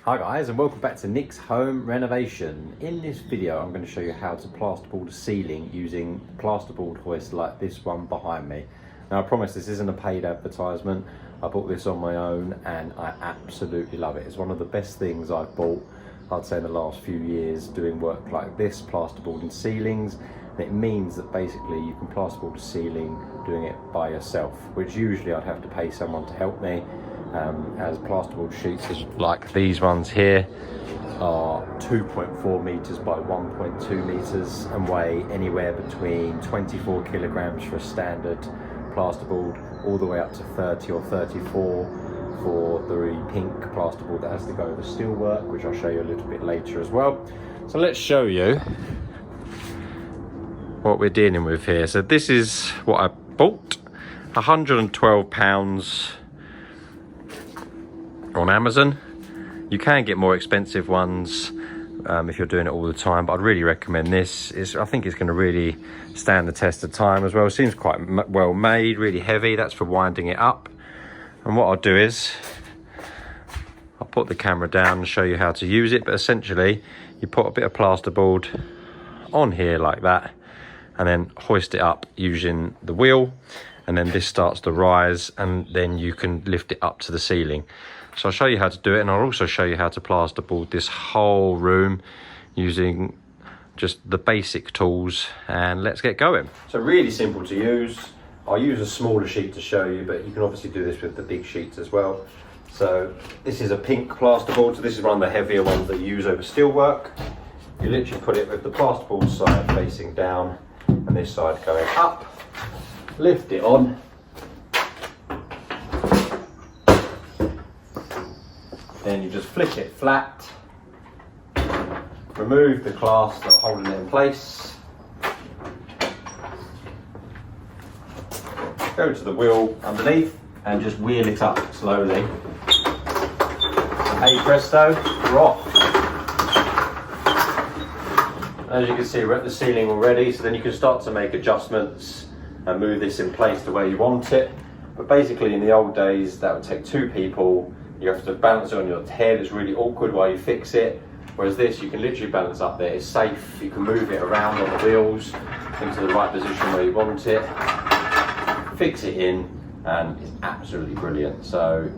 Hi guys, and welcome back to Nick's Home Renovation. In this video I'm going to show you how to plasterboard a ceiling using plasterboard hoist like this one behind me. Now I promise this isn't a paid advertisement. I bought this on my own and I absolutely love it. It's one of the best things I've bought, I'd say, in the last few years doing work like this, plasterboarding ceilings. And it means that basically you can plasterboard a ceiling doing it by yourself, which usually I'd have to pay someone to help me. As plasterboard sheets like these ones here are 2.4 meters by 1.2 meters and weigh anywhere between 24 kilograms for a standard plasterboard all the way up to 30 or 34 for the pink plasterboard that has to go over steelwork, which I'll show you a little bit later as well. So let's show you what we're dealing with here. So this is what I bought, £112 on Amazon. You can get more expensive ones if you're doing it all the time, but I'd really recommend this. I think it's going to really stand the test of time as well. It seems quite well made, really heavy. That's for winding it up. And what I'll do is I'll put the camera down and show you how to use it, but essentially you put a bit of plasterboard on here like that and then hoist it up using the wheel, and then this starts to rise and then you can lift it up to the ceiling. So I'll show you how to do it, and I'll also show you how to plasterboard this whole room using just the basic tools, and let's get going. So really simple to use. I'll use a smaller sheet to show you, but you can obviously do this with the big sheets as well. So this is a pink plasterboard, so this is one of the heavier ones that you use over steelwork. You literally put it with the plasterboard side facing down and this side going up, lift it on, then you just flick it flat, remove the clasp that's holding it in place, go to the wheel underneath and just wheel it up slowly. Hey presto, we're off. As you can see, we're at the ceiling already, so then you can start to make adjustments and move this in place the way you want it. But basically in the old days that would take two people. You have to balance it on your head. It's really awkward while you fix it. Whereas this, you can literally balance up there. It's safe. You can move it around on the wheels into the right position where you want it. Fix it in, and it's absolutely brilliant. So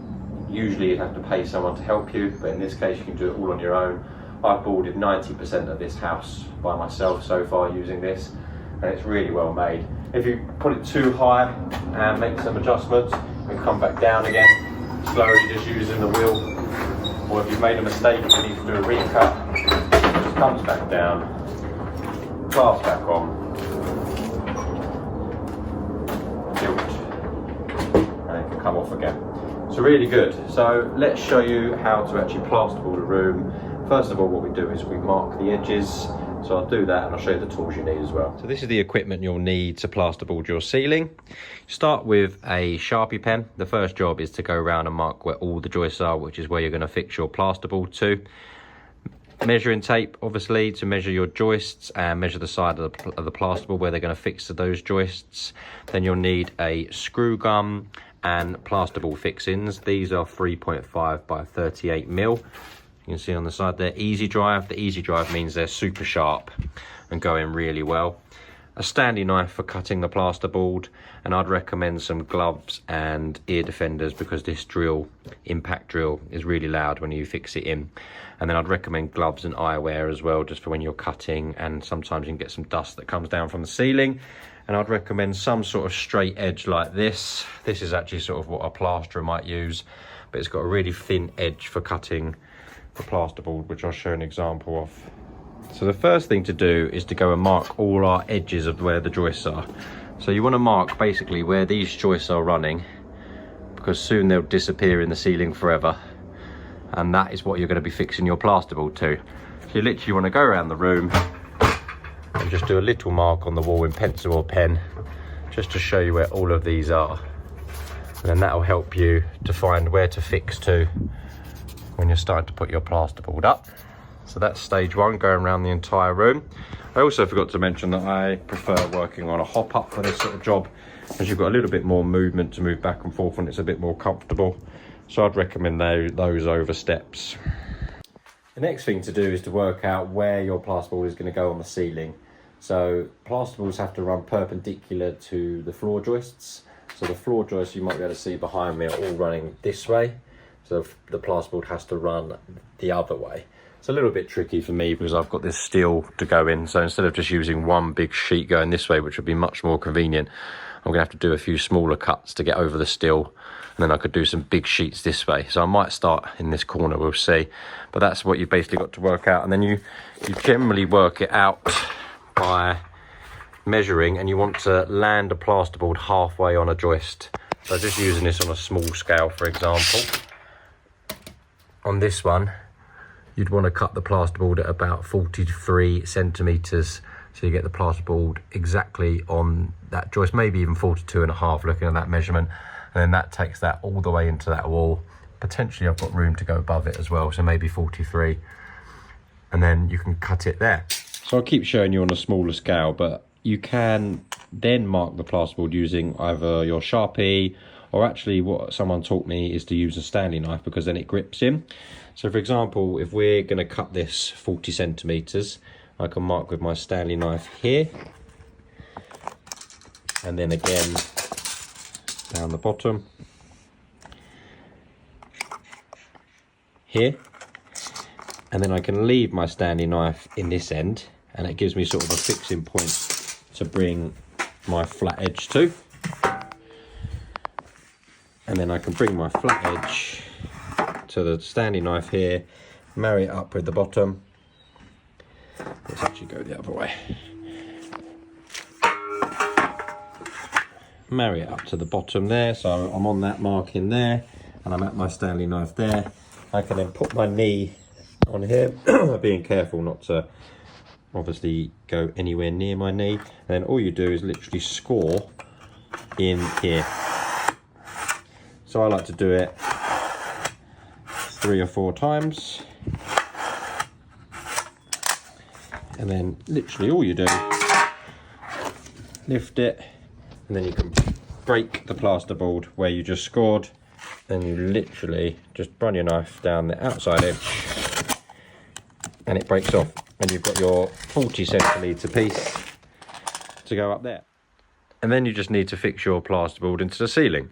usually you'd have to pay someone to help you, but in this case you can do it all on your own. I've boarded 90% of this house by myself so far using this, and it's really well made. If you put it too high and make some adjustments, you can come back down again. Slowly just using the wheel, or if you've made a mistake and you need to do a recut, it just comes back down, clasp back on, tilt, and it can come off again. So really good. So let's show you how to actually plasterboard a room. First of all, what we do is we mark the edges. So I'll do that and I'll show you the tools you need as well. So this is the equipment you'll need to plasterboard your ceiling. Start with a Sharpie pen. The first job is to go around and mark where all the joists are, which is where you're going to fix your plasterboard to. Measuring tape, obviously, to measure your joists and measure the side of the plasterboard where they're going to fix to those joists. Then you'll need a screw gun and plasterboard fixings. These are 3.5 by 38 mil. You can see on the side there, easy drive. The easy drive means they're super sharp and going really well. A standy knife for cutting the plasterboard, and I'd recommend some gloves and ear defenders because this drill, impact drill, is really loud when you fix it in. And then I'd recommend gloves and eyewear as well, just for when you're cutting, and sometimes you can get some dust that comes down from the ceiling. And I'd recommend some sort of straight edge like this. This is actually sort of what a plasterer might use, but it's got a really thin edge for cutting the plasterboard, which I'll show an example of. So the first thing to do is to go and mark all our edges of where the joists are. So you want to mark basically where these joists are running, because soon they'll disappear in the ceiling forever, and that is what you're going to be fixing your plasterboard to. So you literally want to go around the room and just do a little mark on the wall in pencil or pen, just to show you where all of these are, and then that will help you to find where to fix to when you're starting to put your plasterboard up. So that's stage one, going around the entire room. I also forgot to mention that I prefer working on a hop up for this sort of job, as you've got a little bit more movement to move back and forth and it's a bit more comfortable. So I'd recommend those over steps. The next thing to do is to work out where your plasterboard is going to go on the ceiling. So plasterboards have to run perpendicular to the floor joists. So the floor joists you might be able to see behind me are all running this way. So the plasterboard has to run the other way. It's a little bit tricky for me because I've got this steel to go in. So instead of just using one big sheet going this way, which would be much more convenient, I'm gonna have to do a few smaller cuts to get over the steel. And then I could do some big sheets this way. So I might start in this corner, we'll see. But that's what you've basically got to work out. And then you generally work it out by measuring, and you want to land a plasterboard halfway on a joist. So just using this on a small scale, for example. On this one, you'd want to cut the plasterboard at about 43 centimetres, so you get the plasterboard exactly on that joist, maybe even 42.5, looking at that measurement. And then that takes that all the way into that wall. Potentially I've got room to go above it as well, so maybe 43. And then you can cut it there. So I'll keep showing you on a smaller scale, but you can then mark the plasterboard using either your Sharpie, or actually what someone taught me is to use a Stanley knife, because then it grips in. So for example, if we're going to cut this 40 centimetres, I can mark with my Stanley knife here, and then again down the bottom here, and then I can leave my Stanley knife in this end, and it gives me sort of a fixing point to bring my flat edge to. And then I can bring my flat edge to the Stanley knife here, marry it up with the bottom. Let's actually go the other way. Marry it up to the bottom there, so I'm on that marking there, and I'm at my Stanley knife there. I can then put my knee on here, being careful not to obviously go anywhere near my knee. And then all you do is literally score in here. So I like to do it 3 or 4 times. And then literally all you do, lift it, and then you can break the plasterboard where you just scored. Then you literally just run your knife down the outside edge, and it breaks off. And you've got your 40 centimetre piece to go up there. And then you just need to fix your plasterboard into the ceiling.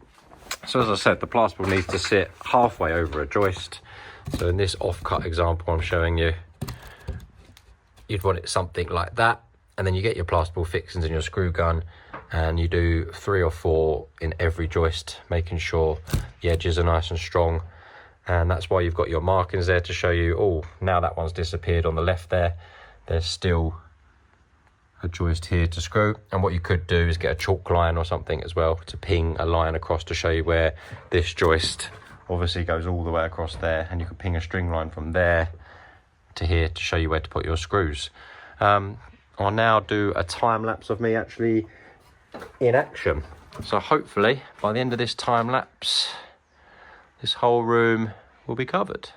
So as I said, the plasterboard needs to sit halfway over a joist. So in this off-cut example I'm showing you, you'd want it something like that. And then you get your plasterboard fixings and your screw gun, and you do 3 or 4 in every joist, making sure the edges are nice and strong. And that's why you've got your markings there to show you, oh, now that one's disappeared on the left there. There's still a joist here to screw. And what you could do is get a chalk line or something as well to ping a line across to show you where this joist obviously goes all the way across there. And you can ping a string line from there to here to show you where to put your screws. I'll now do a time lapse of me actually in action. So hopefully by the end of this time lapse, this whole room will be covered.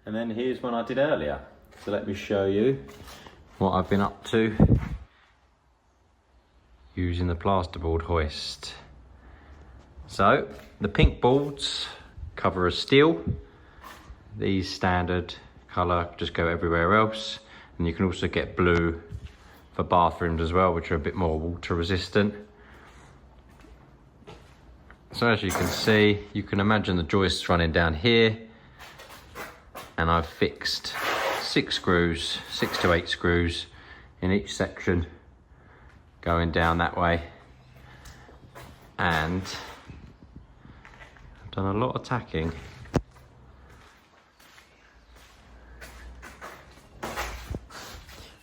And then here's one I did earlier. So let me show you what I've been up to using the plasterboard hoist. So the pink boards cover as steel. These standard colour just go everywhere else. And you can also get blue for bathrooms as well, which are a bit more water resistant. So as you can see, you can imagine the joists running down here. And I've fixed 6 screws, 6 to 8 screws in each section going down that way. And I've done a lot of tacking. But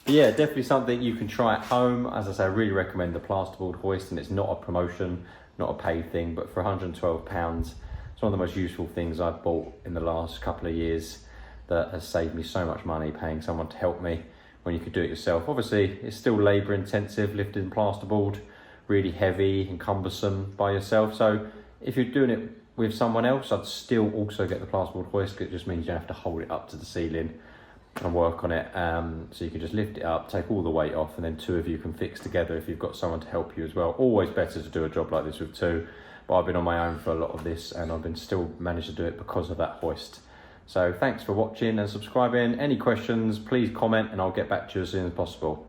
yeah, definitely something you can try at home. As I say, I really recommend the plasterboard hoist, and it's not a promotion, not a paid thing, but for £112, it's one of the most useful things I've bought in the last couple of years that has saved me so much money paying someone to help me when you could do it yourself. Obviously, it's still labour intensive, lifting plasterboard, really heavy and cumbersome by yourself. So if you're doing it with someone else, I'd still also get the plasterboard hoist. It just means you have to hold it up to the ceiling and work on it. So you can just lift it up, take all the weight off, and then two of you can fix together if you've got someone to help you as well. Always better to do a job like this with two, but I've been on my own for a lot of this and I've been still managed to do it because of that hoist. So thanks for watching and subscribing. Any questions, please comment and I'll get back to you as soon as possible.